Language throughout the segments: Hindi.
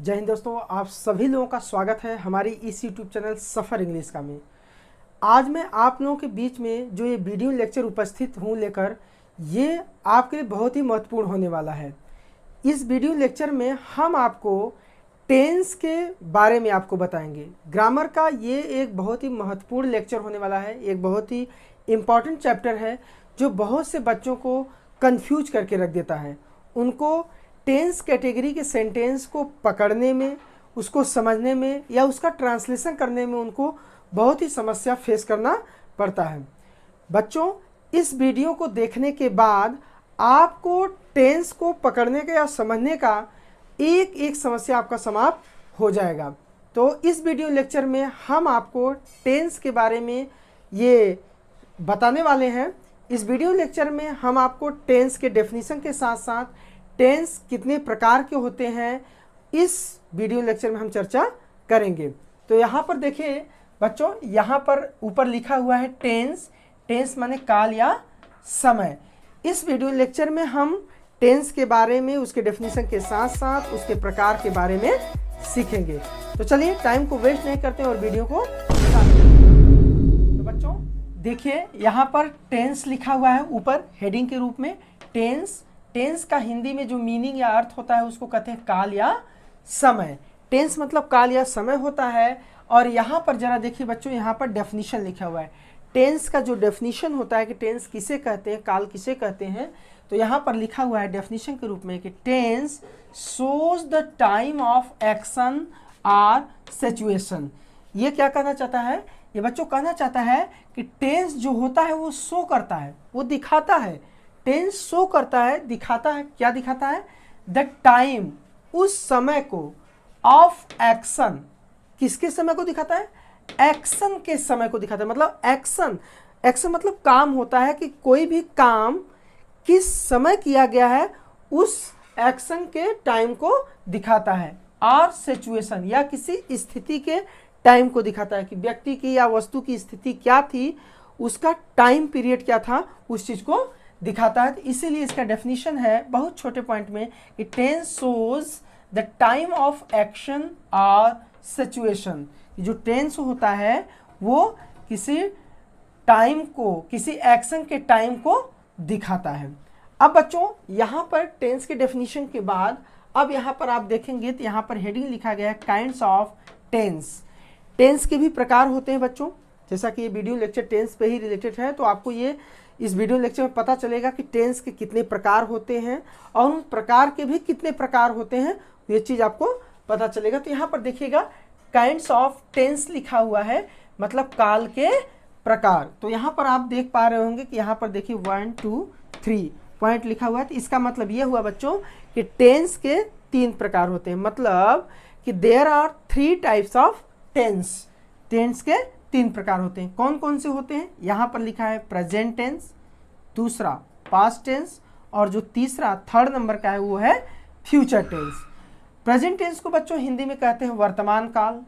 जय हिंद दोस्तों, आप सभी लोगों का स्वागत है हमारी इस यूट्यूब चैनल सफ़र इंग्लिश का में। आज मैं आप लोगों के बीच में जो ये वीडियो लेक्चर उपस्थित हूँ लेकर, ये आपके लिए बहुत ही महत्वपूर्ण होने वाला है। इस वीडियो लेक्चर में हम आपको टेंस के बारे में आपको बताएंगे। ग्रामर का ये एक बहुत ही महत्वपूर्ण लेक्चर होने वाला है, एक बहुत ही इम्पॉर्टेंट चैप्टर है जो बहुत से बच्चों को कंफ्यूज करके रख देता है। उनको टेंस कैटेगरी के सेंटेंस को पकड़ने में, उसको समझने में या उसका ट्रांसलेशन करने में उनको बहुत ही समस्या फेस करना पड़ता है। बच्चों, इस वीडियो को देखने के बाद आपको टेंस को पकड़ने का या समझने का एक एक समस्या आपका समाप्त हो जाएगा। तो इस वीडियो लेक्चर में हम आपको टेंस के बारे में ये बताने वाले हैं। इस वीडियो लेक्चर में हम आपको टेंस के डेफिनेशन के साथ साथ टेंस कितने प्रकार के होते हैं, इस वीडियो लेक्चर में हम चर्चा करेंगे। तो यहाँ पर देखिए बच्चों, यहाँ पर ऊपर लिखा हुआ है टेंस। टेंस माने काल या समय। इस वीडियो लेक्चर में हम टेंस के बारे में, उसके डेफिनेशन के साथ साथ उसके प्रकार के बारे में सीखेंगे। तो चलिए टाइम को वेस्ट नहीं करते और वीडियो को स्टार्ट करते हैं। तो बच्चों देखिए, यहाँ पर टेंस लिखा हुआ है ऊपर हेडिंग के रूप में। टेंस टेंस का हिंदी में जो मीनिंग या अर्थ होता है उसको कहते हैं काल या समय। टेंस मतलब काल या समय होता है। और यहाँ पर जरा देखिए बच्चों, यहाँ पर डेफिनेशन लिखा हुआ है। टेंस का जो डेफिनेशन होता है कि टेंस किसे कहते हैं, काल किसे कहते हैं, तो यहाँ पर लिखा हुआ है डेफिनेशन के रूप में कि tense shows the time of action or situation. ये क्या कहना चाहता है? ये बच्चों कहना चाहता है कि टेंस जो होता है वो शो करता है, वो दिखाता है। टेंस शो करता है, दिखाता है। क्या दिखाता है? द टाइम, उस समय को, ऑफ एक्शन, किसके समय को दिखाता है? एक्शन के समय को दिखाता है। मतलब एक्शन, एक्शन मतलब काम होता है कि कोई भी काम किस समय किया गया है, उस एक्शन के टाइम को दिखाता है। और सिचुएशन या किसी स्थिति के टाइम को दिखाता है कि व्यक्ति की या वस्तु की स्थिति क्या थी, उसका टाइम पीरियड क्या था, उस चीज को दिखाता है। तो इसीलिए इसका डेफिनेशन है बहुत छोटे पॉइंट में कि tense shows the time of action और सिचुएशन। जो टेंस होता है वो किसी टाइम को, किसी एक्शन के टाइम को दिखाता है। अब बच्चों यहाँ पर टेंस के डेफिनेशन के बाद अब यहाँ पर आप देखेंगे तो यहाँ पर हेडिंग लिखा गया है काइंड्स ऑफ टेंस। टेंस के भी प्रकार होते हैं बच्चों। जैसा कि ये वीडियो लेक्चर टेंस पे ही रिलेटेड है, तो आपको ये इस वीडियो लेक्चर में पता चलेगा कि टेंस के कितने प्रकार होते हैं और उन प्रकार के भी कितने प्रकार होते हैं, ये चीज़ आपको पता चलेगा। तो यहाँ पर देखिएगा काइंड्स ऑफ टेंस लिखा हुआ है, मतलब काल के प्रकार। तो यहाँ पर आप देख पा रहे होंगे कि यहाँ पर देखिए 1 2 3 पॉइंट लिखा हुआ है। तो इसका मतलब ये हुआ बच्चों कि टेंस के 3 प्रकार होते हैं। मतलब कि there are 3 types of tense. Tense के 3 प्रकार होते हैं। कौन कौन से होते हैं? यहाँ पर लिखा है प्रेजेंट टेंस, दूसरा पास्ट टेंस, और जो तीसरा थर्ड नंबर का है वो है फ्यूचर टेंस। प्रेजेंट टेंस को बच्चों हिंदी में कहते हैं वर्तमान काल,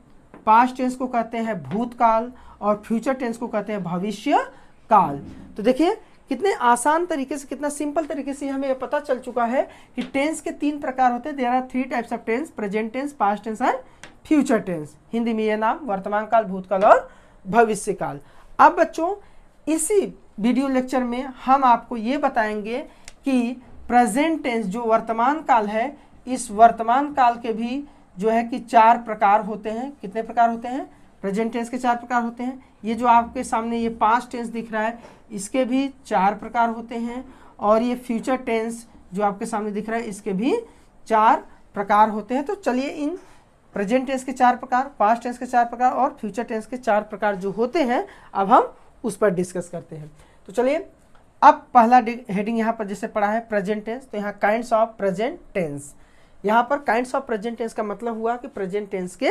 पास्ट टेंस को कहते हैं भूतकाल, और फ्यूचर टेंस को कहते हैं भविष्य काल। तो देखिए कितने आसान तरीके से, कितना सिंपल तरीके से हमें पता चल चुका है कि टेंस के 3 प्रकार होते हैं। There are 3 types of tense, present tense, past tense and future tense. Hindi में ये नाम वर्तमान काल, भूतकाल और भविष्य काल। अब बच्चों इसी वीडियो लेक्चर में हम आपको ये बताएंगे कि प्रेजेंट टेंस जो वर्तमान काल है, इस वर्तमान काल के भी जो है कि 4 प्रकार होते हैं। कितने प्रकार होते हैं? प्रेजेंट टेंस के 4 प्रकार होते हैं। ये जो आपके सामने ये पास्ट टेंस दिख रहा है, इसके भी 4 प्रकार होते हैं। और ये फ्यूचर टेंस जो आपके सामने दिख रहा है, इसके भी 4 प्रकार होते हैं। तो चलिए इन प्रेजेंट टेंस के 4 प्रकार, पास्ट टेंस के 4 प्रकार और फ्यूचर टेंस के 4 प्रकार जो होते हैं, अब हम उस पर डिस्कस करते हैं। तो चलिए अब पहला हेडिंग यहाँ पर जैसे पढ़ा है प्रेजेंट टेंस, तो यहाँ काइंड्स ऑफ प्रेजेंट टेंस। यहाँ पर काइंड्स ऑफ प्रेजेंट टेंस का मतलब हुआ कि प्रेजेंट टेंस के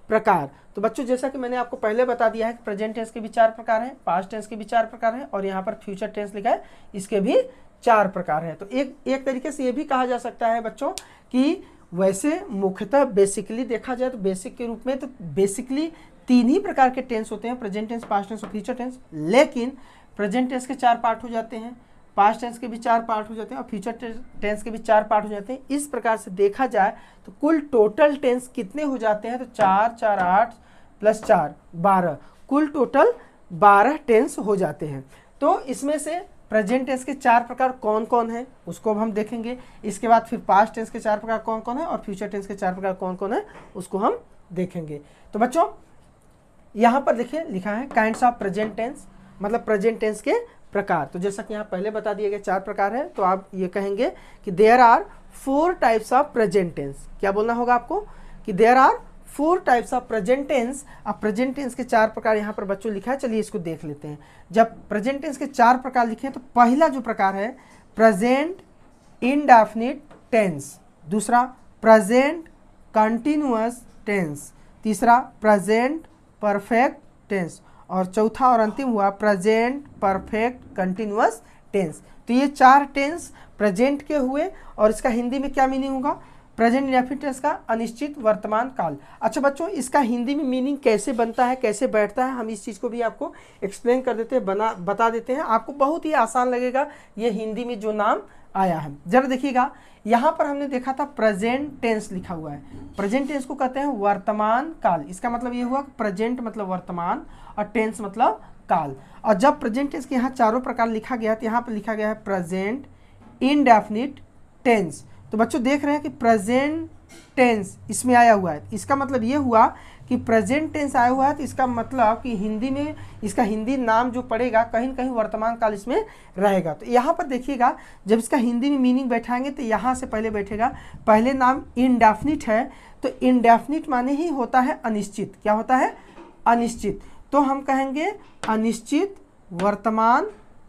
प्रकार। तो बच्चों जैसा कि मैंने आपको पहले बता दिया है कि प्रेजेंट टेंस के भी 4 प्रकार हैं, पास्ट टेंस के भी 4 प्रकार हैं, और यहाँ पर फ्यूचर टेंस लिखा है, इसके भी 4 प्रकार हैं। तो एक तरीके से ये भी कहा जा सकता है बच्चों कि वैसे मुख्यतः बेसिकली देखा जाए तो बेसिक के रूप में तो बेसिकली 3 ही प्रकार के टेंस होते हैं, प्रेजेंट टेंस, पास्ट टेंस और फ्यूचर टेंस। लेकिन प्रेजेंट टेंस के 4 पार्ट हो जाते हैं, पास्ट टेंस के भी 4 पार्ट हो जाते हैं और फ्यूचर टेंस के भी 4 पार्ट हो जाते हैं। इस प्रकार से देखा जाए तो कुल टोटल टेंस कितने हो जाते हैं, तो 4 4 8 प्लस 4 12, कुल टोटल 12 टेंस हो जाते हैं। तो इसमें से प्रेजेंट टेंस के 4 प्रकार कौन कौन है उसको हम देखेंगे। इसके बाद फिर पास्ट टेंस के 4 प्रकार कौन कौन है और फ्यूचर टेंस के 4 प्रकार कौन कौन है उसको हम देखेंगे। तो बच्चों यहाँ पर देखिए लिखा है काइंड्स ऑफ प्रेजेंट टेंस, मतलब प्रेजेंट टेंस के प्रकार। तो जैसा कि यहाँ पहले बता दिए गए 4 प्रकार है, तो आप ये कहेंगे कि there are 4 types of present tense. क्या बोलना होगा आपको कि there are 4 types of present tense. अब प्रेजेंट टेंस के 4 प्रकार यहाँ पर बच्चों लिखा है, चलिए इसको देख लेते हैं। जब प्रेजेंट टेंस के 4 प्रकार लिखे हैं तो पहला जो प्रकार है प्रेजेंट इंडेफिनिट टेंस, दूसरा प्रेजेंट कंटिन्यूअस टेंस, तीसरा प्रेजेंट परफेक्ट टेंस और चौथा और अंतिम हुआ प्रेजेंट परफेक्ट कंटिन्यूअस टेंस। तो ये 4 टेंस प्रेजेंट के हुए और इसका हिंदी में क्या मीनिंग होगा, प्रेजेंट इंडेफिनिट टेंस का अनिश्चित वर्तमान काल। अच्छा बच्चों इसका हिंदी में मीनिंग कैसे बनता है, कैसे बैठता है, हम इस चीज़ को भी आपको एक्सप्लेन कर देते हैं, बता देते हैं। आपको बहुत ही आसान लगेगा ये हिंदी में जो नाम आया है। जरा देखिएगा यहाँ पर हमने देखा था प्रेजेंट टेंस लिखा हुआ है। प्रेजेंट टेंस को कहते हैं वर्तमान काल। इसका मतलब ये हुआ कि प्रेजेंट मतलब वर्तमान और टेंस मतलब काल। और जब प्रेजेंट टेंस के यहाँ 4 प्रकार लिखा गया तो यहाँ पर लिखा गया है प्रेजेंट इंडेफिनिट टेंस। तो बच्चों देख रहे हैं कि प्रेजेंट टेंस इसमें आया हुआ है, इसका मतलब ये हुआ कि प्रेजेंट टेंस आया हुआ है, तो इसका मतलब कि हिंदी में इसका हिंदी नाम जो पड़ेगा कहीं न कहीं वर्तमान काल इसमें रहेगा। तो यहाँ पर देखिएगा जब इसका हिंदी में मीनिंग बैठाएंगे तो यहाँ से पहले बैठेगा, पहले नाम इंडेफिनिट है तो इंडेफिनिट माने ही होता है अनिश्चित। क्या होता है, अनिश्चित। तो हम कहेंगे अनिश्चित वर्तमान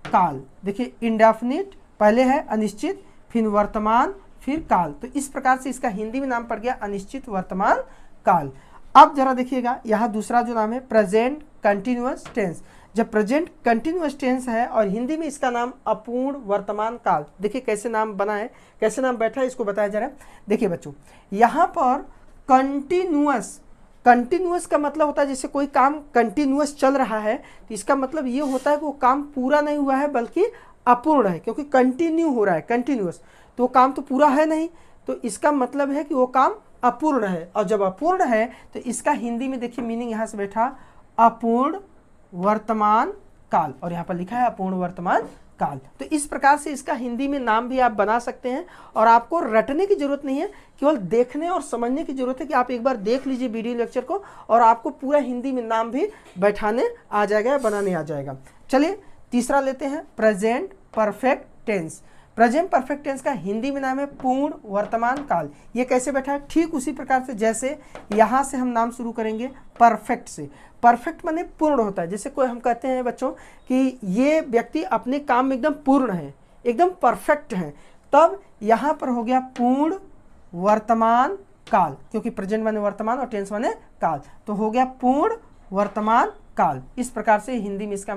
काल। देखिए इंडेफिनिट पहले है अनिश्चित, फिर वर्तमान, फिर काल। तो इस प्रकार से इसका हिंदी में नाम पड़ गया अनिश्चित वर्तमान काल। अब जरा देखिएगा यहाँ दूसरा जो नाम है प्रेजेंट कंटिन्यूअस टेंस। जब प्रेजेंट कंटिन्यूअस टेंस है और हिंदी में इसका नाम अपूर्ण वर्तमान काल। देखिए कैसे नाम बना है, कैसे नाम बैठा है, इसको बताया जा रहा है। देखिए बच्चों यहाँ पर कंटिन्यूअस, कंटिन्यूअस का मतलब होता है जैसे कोई काम कंटिन्यूअस चल रहा है तो इसका मतलब ये होता है कि वो काम पूरा नहीं हुआ है बल्कि अपूर्ण है, क्योंकि कंटिन्यू हो रहा है कंटिन्यूअस, तो वो काम तो पूरा है नहीं, तो इसका मतलब है कि वो काम अपूर्ण है। और जब अपूर्ण है तो इसका हिंदी में देखिए मीनिंग यहाँ से बैठा अपूर्ण वर्तमान काल, और यहाँ पर लिखा है अपूर्ण वर्तमान काल। तो इस प्रकार से इसका हिंदी में नाम भी आप बना सकते हैं और आपको रटने की जरूरत नहीं है, केवल देखने और समझने की जरूरत है कि आप एक बार देख लीजिए वीडियो लेक्चर को और आपको पूरा हिंदी में नाम भी बैठाने आ जाएगा, बनाने आ जाएगा। चलिए तीसरा लेते हैं present perfect tense. Present perfect tense का हिंदी में नाम है पूर्ण वर्तमान काल। ये कैसे बैठा है, ठीक उसी प्रकार से जैसे यहाँ से हम नाम शुरू करेंगे परफेक्ट से। परफेक्ट माने पूर्ण होता है, जैसे कोई हम कहते हैं बच्चों कि ये व्यक्ति अपने काम में एकदम पूर्ण है, एकदम परफेक्ट है, तब यहाँ पर हो गया पूर्ण वर्तमान काल, क्योंकि प्रेजेंट माने वर्तमान और टेंस माने काल, तो हो गया पूर्ण वर्तमान काल। इस प्रकार से हिंदी में इसका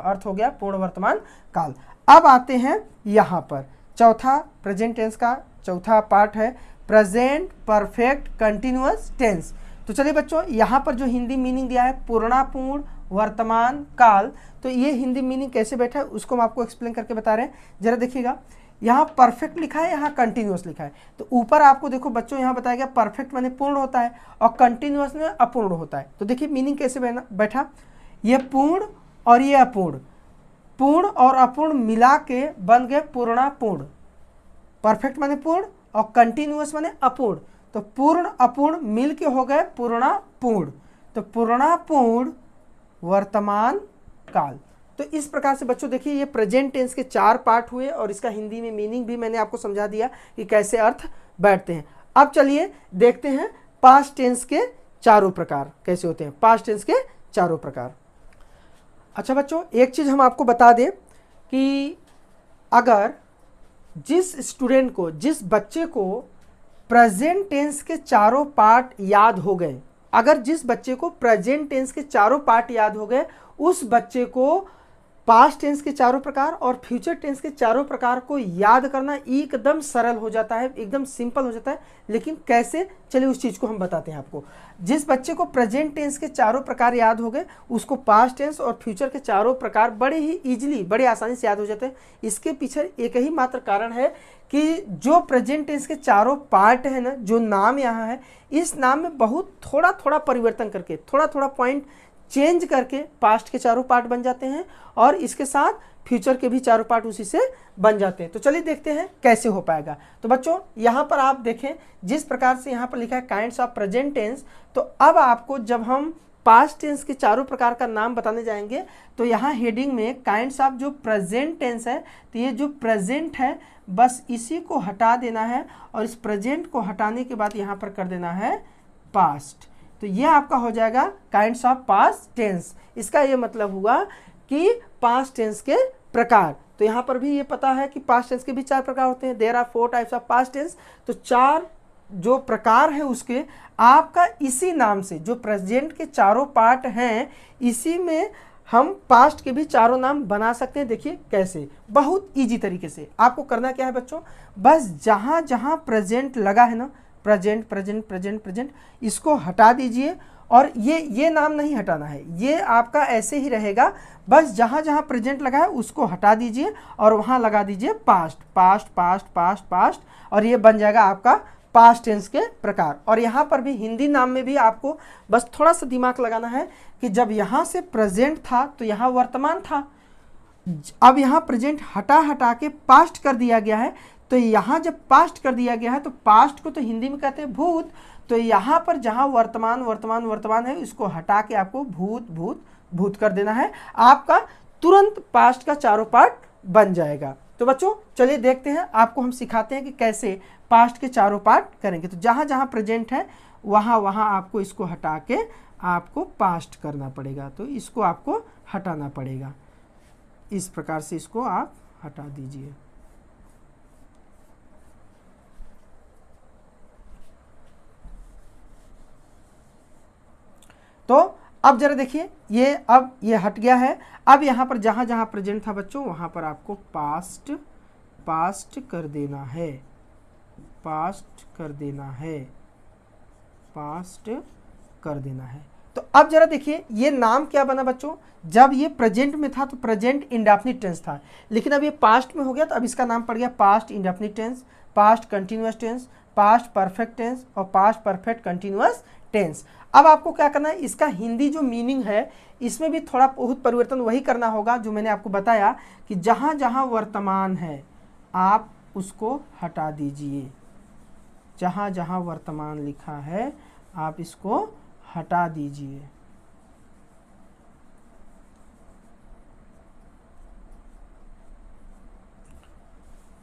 अर्थ हो गया पूर्ण वर्तमान काल। अब आते हैं यहाँ पर चौथा प्रेजेंट टेंस का चौथा पार्ट है प्रेजेंट परफेक्ट कंटिन्यूअस टेंस। तो चलिए बच्चों यहाँ पर जो हिंदी मीनिंग दिया है पूर्णापूर्ण वर्तमान काल, तो ये हिंदी मीनिंग कैसे बैठा है उसको हम आपको एक्सप्लेन करके बता रहे हैं। जरा देखिएगा यहाँ परफेक्ट लिखा है, यहाँ कंटिन्यूअस लिखा है, तो ऊपर आपको देखो बच्चों यहाँ बताया गया परफेक्ट माने पूर्ण होता है और कंटिन्यूअस में अपूर्ण होता है। तो देखिए मीनिंग कैसे बैठा, ये पूर्ण और ये अपूर्ण, पूर्ण और अपूर्ण मिला के बन गए पूर्णापूर्ण। परफेक्ट माने पूर्ण और कंटिन्यूअस माने अपूर्ण, तो पूर्ण अपूर्ण मिल के हो गए पूर्णापूर्ण, तो पूर्णापूर्ण वर्तमान काल। तो इस प्रकार से बच्चों देखिए ये प्रेजेंट टेंस के 4 पार्ट हुए और इसका हिंदी में मीनिंग भी मैंने आपको समझा दिया कि कैसे अर्थ बैठते हैं। अब चलिए देखते हैं पास्ट टेंस के चारों प्रकार कैसे होते हैं, पास्ट टेंस के चारों प्रकार। अच्छा बच्चों एक चीज़ हम आपको बता दें कि अगर जिस स्टूडेंट को, जिस बच्चे को प्रेजेंट टेंस के चारों पार्ट याद हो गए, अगर जिस बच्चे को प्रेजेंट टेंस के चारों पार्ट याद हो गए, उस बच्चे को पास्ट टेंस के चारों प्रकार और फ्यूचर टेंस के चारों प्रकार को याद करना एकदम सरल हो जाता है, एकदम सिंपल हो जाता है। लेकिन कैसे, चलिए उस चीज़ को हम बताते हैं आपको। जिस बच्चे को प्रेजेंट टेंस के चारों प्रकार याद हो गए, उसको पास्ट टेंस और फ्यूचर के चारों प्रकार बड़े ही ईजिली, बड़े आसानी से याद हो जाते हैं। इसके पीछे एक ही मात्र कारण है कि जो प्रेजेंट टेंस के चारों पार्ट है ना, जो नाम यहाँ है, इस नाम में बहुत थोड़ा थोड़ा परिवर्तन करके, थोड़ा थोड़ा पॉइंट चेंज करके पास्ट के चारों पार्ट बन जाते हैं और इसके साथ फ्यूचर के भी चारों पार्ट उसी से बन जाते हैं। तो चलिए देखते हैं कैसे हो पाएगा। तो बच्चों यहाँ पर आप देखें, जिस प्रकार से यहाँ पर लिखा है काइंड्स ऑफ प्रेजेंट टेंस, तो अब आपको जब हम पास्ट टेंस के चारों प्रकार का नाम बताने जाएंगे तो यहाँ हेडिंग में काइंड्स ऑफ जो प्रेजेंट टेंस है, तो ये जो प्रेजेंट है बस इसी को हटा देना है और इस प्रेजेंट को हटाने के बाद यहाँ पर कर देना है पास्ट। तो ये आपका हो जाएगा काइंड्स ऑफ पास्ट टेंस। इसका ये मतलब हुआ कि पास्ट टेंस के प्रकार। तो यहाँ पर भी ये पता है कि पास्ट टेंस के भी 4 प्रकार होते हैं। There are 4 types of past tense. तो 4 जो प्रकार है उसके आपका इसी नाम से, जो प्रेजेंट के चारों पार्ट हैं, इसी में हम पास्ट के भी चारों नाम बना सकते हैं। देखिए कैसे, बहुत इजी तरीके से। आपको करना क्या है बच्चों, बस जहाँ जहाँ प्रेजेंट लगा है ना, प्रेजेंट प्रेजेंट प्रेजेंट प्रेजेंट, इसको हटा दीजिए। और ये नाम नहीं हटाना है, ये आपका ऐसे ही रहेगा। बस जहाँ जहाँ प्रेजेंट लगा है उसको हटा दीजिए और वहाँ लगा दीजिए past past past past past, और ये बन जाएगा आपका पास्ट टेंस के प्रकार। और यहाँ पर भी हिंदी नाम में भी आपको बस थोड़ा सा दिमाग लगाना है कि जब यहाँ से प्रेजेंट था तो यहाँ वर्तमान था, अब यहाँ प्रेजेंट हटा हटा के पास्ट कर दिया गया है। तो यहाँ जब पास्ट कर दिया गया है तो पास्ट को तो हिंदी में कहते हैं भूत। तो यहाँ पर जहाँ वर्तमान वर्तमान वर्तमान है, इसको हटा के आपको भूत भूत भूत कर देना है। आपका तुरंत पास्ट का चारों पार्ट बन जाएगा। तो बच्चों चलिए देखते हैं, आपको हम सिखाते हैं कि कैसे पास्ट के चारों पार्ट करेंगे। तो जहाँ जहाँ प्रेजेंट है वहाँ वहाँ आपको इसको हटा के आपको पास्ट करना पड़ेगा। तो इसको आपको हटाना पड़ेगा, इस प्रकार से इसको आप हटा दीजिए। तो अब जरा देखिए, ये अब ये हट गया है। अब यहाँ पर जहाँ जहाँ प्रेजेंट था बच्चों, वहाँ पर आपको पास्ट पास्ट कर देना है, पास्ट कर देना है, पास्ट कर देना है। तो अब जरा देखिए ये नाम क्या बना बच्चों, जब ये प्रेजेंट में था तो प्रेजेंट इंडेफिनिट टेंस था, लेकिन अब ये पास्ट में हो गया तो अब इसका नाम पड़ गया past indefinite tense, past continuous tense, past perfect tense और पास्ट परफेक्ट कंटिन्यूअस टेंस। अब आपको क्या करना है, इसका हिंदी जो मीनिंग है इसमें भी थोड़ा बहुत परिवर्तन वही करना होगा जो मैंने आपको बताया कि जहाँ जहाँ वर्तमान है आप उसको हटा दीजिए। जहाँ जहाँ वर्तमान लिखा है आप इसको हटा दीजिए।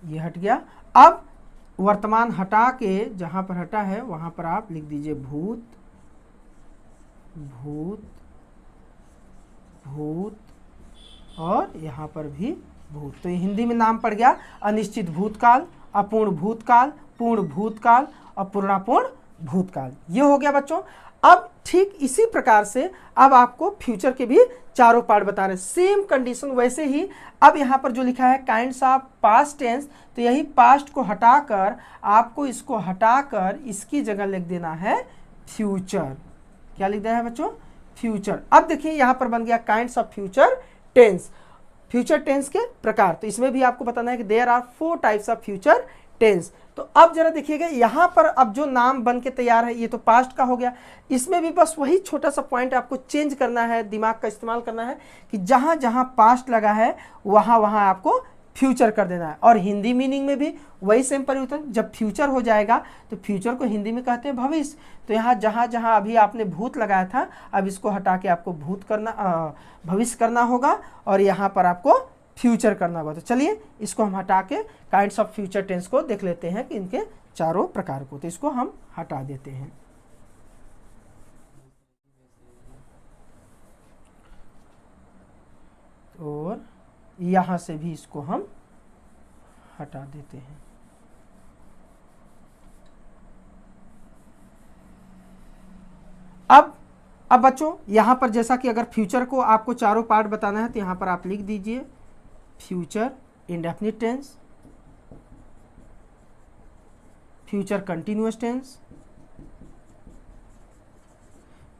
ये हट गया। अब वर्तमान हटा के जहाँ पर हटा है वहाँ पर आप लिख दीजिए भूत भूत भूत और यहाँ पर भी भूत। तो ये हिंदी में नाम पड़ गया अनिश्चित भूतकाल, अपूर्ण भूतकाल, पूर्ण भूतकाल और पूर्णापूर्ण भूतकाल। ये हो गया बच्चों। अब ठीक इसी प्रकार से अब आपको फ्यूचर के भी चारों पार्ट बता रहे, सेम कंडीशन वैसे ही। अब यहाँ पर जो लिखा है काइंड्स ऑफ पास्ट टेंस, तो यही पास्ट को हटाकर आपको इसको हटाकर इसकी जगह लिख देना है फ्यूचर। क्या लिख देना है बच्चों, फ्यूचर। अब देखिए यहाँ पर बन गया kinds of future tense, future tense के प्रकार। तो इसमें भी आपको बताना है कि there are 4 types of future tense. तो अब जरा देखिएगा यहाँ पर अब जो नाम बन के तैयार है ये तो पास्ट का हो गया। इसमें भी बस वही छोटा सा पॉइंट आपको चेंज करना है, दिमाग का इस्तेमाल करना है कि जहाँ जहाँ पास्ट लगा है वहाँ वहाँ आपको फ्यूचर कर देना है। और हिंदी मीनिंग में भी वही सेम परिवर्तन, जब फ्यूचर हो जाएगा तो फ्यूचर को हिंदी में कहते हैं भविष्य। तो यहाँ जहाँ जहाँ अभी आपने भूत लगाया था अब इसको हटा के आपको भूत करना, भविष्य करना होगा और यहाँ पर आपको फ्यूचर करना होगा। तो चलिए इसको हम हटा के काइंड्स ऑफ फ्यूचर टेंस को देख लेते हैं कि इनके चारों प्रकार को। तो इसको हम हटा देते हैं। और यहाँ से भी इसको हम हटा देते हैं। अब अब बच्चों यहाँ पर जैसा कि अगर फ्यूचर को आपको चारों पार्ट बताना है तो यहाँ पर आप लिख दीजिए future indefinite tense, future continuous tense,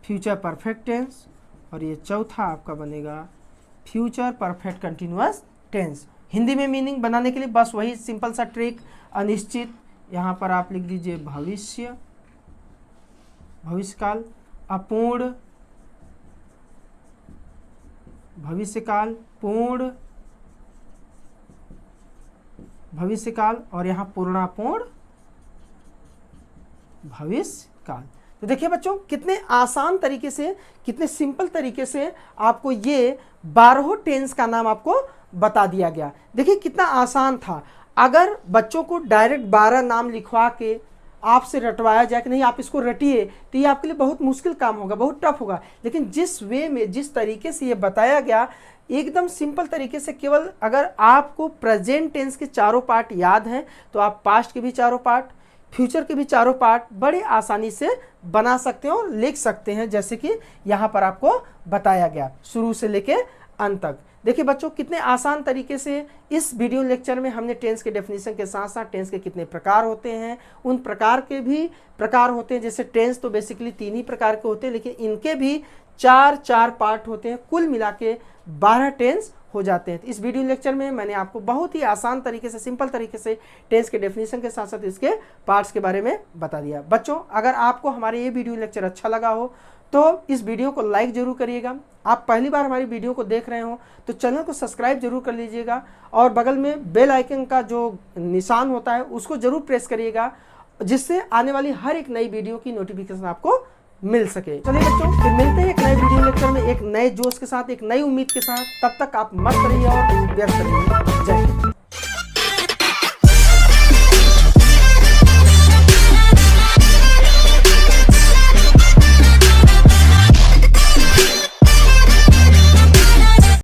future perfect tense, और ये चौथा आपका बनेगा future perfect continuous tense. Hindi में मीनिंग बनाने के लिए बस वही सिंपल सा ट्रिक, अनिश्चित, यहाँ पर आप लिख दीजिए भविष्य, भविष्यकाल, अपूर्ण, भविष्यकाल, पूर्ण भविष्यकाल, और यहाँ पूर्णापूर्ण भविष्यकाल। तो देखिए बच्चों कितने आसान तरीके से, कितने सिंपल तरीके से आपको ये 12 टेंस का नाम आपको बता दिया गया। देखिए कितना आसान था। अगर बच्चों को डायरेक्ट 12 नाम लिखवा के आपसे रटवाया जाए कि नहीं आप इसको रटिए, तो ये आपके लिए बहुत मुश्किल काम होगा, बहुत टफ होगा। लेकिन जिस वे में, जिस तरीके से ये बताया गया, एकदम सिंपल तरीके से, केवल अगर आपको प्रेजेंट टेंस के चारों पार्ट याद हैं तो आप पास्ट के भी चारों पार्ट, फ्यूचर के भी चारों पार्ट बड़े आसानी से बना सकते हैं और लिख सकते हैं, जैसे कि यहाँ पर आपको बताया गया शुरू से लेके अंत तक। देखिए बच्चों कितने आसान तरीके से इस वीडियो लेक्चर में हमने टेंस के डेफिनेशन के साथ साथ टेंस के कितने प्रकार होते हैं, उन प्रकार के भी प्रकार होते हैं। जैसे टेंस तो बेसिकली 3 ही प्रकार के होते हैं, लेकिन इनके भी 4 पार्ट होते हैं, कुल मिला के 12 टेंस हो जाते हैं। इस वीडियो लेक्चर में मैंने आपको बहुत ही आसान तरीके से, सिंपल तरीके से टेंस के डेफिनेशन के साथ साथ इसके पार्ट्स के बारे में बता दिया। बच्चों अगर आपको हमारे ये वीडियो लेक्चर अच्छा लगा हो तो इस वीडियो को लाइक जरूर करिएगा। आप पहली बार हमारी वीडियो को देख रहे हो तो चैनल को सब्सक्राइब जरूर कर लीजिएगा, और बगल में बेल आइकन का जो निशान होता है उसको जरूर प्रेस करिएगा, जिससे आने वाली हर एक नई वीडियो की नोटिफिकेशन आपको मिल सके। चलिए बच्चों फिर मिलते हैं एक नए वीडियो लेक्चर में, एक नए जोश के साथ, एक नई उम्मीद के साथ। तब तक आप मस्त रहिए और व्यस्त रहिए।